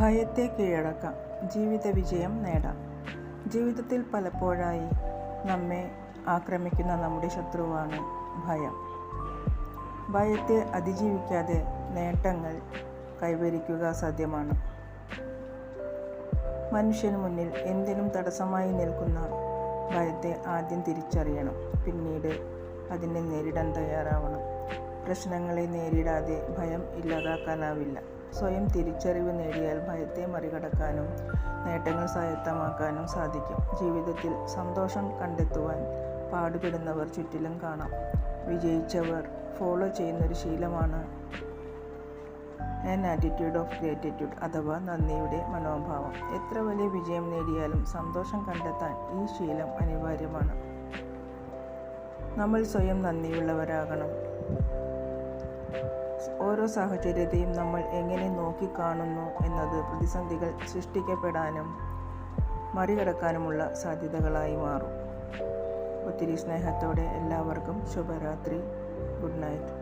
ഭയത്തെ കീഴടക്കാം, ജീവിത വിജയം നേടാം. ജീവിതത്തിൽ പലപ്പോഴായി നമ്മെ ആക്രമിക്കുന്ന നമ്മുടെ ശത്രുവാണ് ഭയം. ഭയത്തെ അതിജീവിക്കാതെ നേട്ടങ്ങൾ കൈവരിക്കുക അസാധ്യമാണ്. മനുഷ്യന് മുന്നിൽ എന്തിനും തടസ്സമായി നിൽക്കുന്ന ഭയത്തെ ആദ്യം തിരിച്ചറിയണം, പിന്നീട് അതിനെ നേരിടാൻ തയ്യാറാവണം. പ്രശ്നങ്ങളെ നേരിടാതെ ഭയം ഇല്ലാതാക്കാനാവില്ല. സ്വയം തിരിച്ചറിവ് നേടിയാൽ ഭയത്തെ മറികടക്കാനും നേട്ടങ്ങൾ സ്വായത്തമാക്കാനും സാധിക്കും. ജീവിതത്തിൽ സന്തോഷം കണ്ടെത്തുവാൻ പാടുപെടുന്നവർ ചുറ്റിലും കാണാം. വിജയിച്ചവർ ഫോളോ ചെയ്യുന്നൊരു ശീലമാണ് ആൻ ആറ്റിറ്റ്യൂഡ് ഓഫ് ഗ്രേറ്റിറ്റ്യൂഡ് അഥവാ നന്ദിയുടെ മനോഭാവം. എത്ര വലിയ വിജയം നേടിയാലും സന്തോഷം കണ്ടെത്താൻ ഈ ശീലം അനിവാര്യമാണ്. നമ്മൾ സ്വയം നന്ദിയുള്ളവരാകണം. ഓരോ സാഹചര്യത്തെയും നമ്മൾ എങ്ങനെ നോക്കിക്കാണുന്നു എന്നത് പ്രതിസന്ധികൾ സൃഷ്ടിക്കപ്പെടാനും മറികടക്കാനുമുള്ള സാധ്യതകളായി മാറും. ഒത്തിരി സ്നേഹത്തോടെ എല്ലാവർക്കും ശുഭരാത്രി. Good night.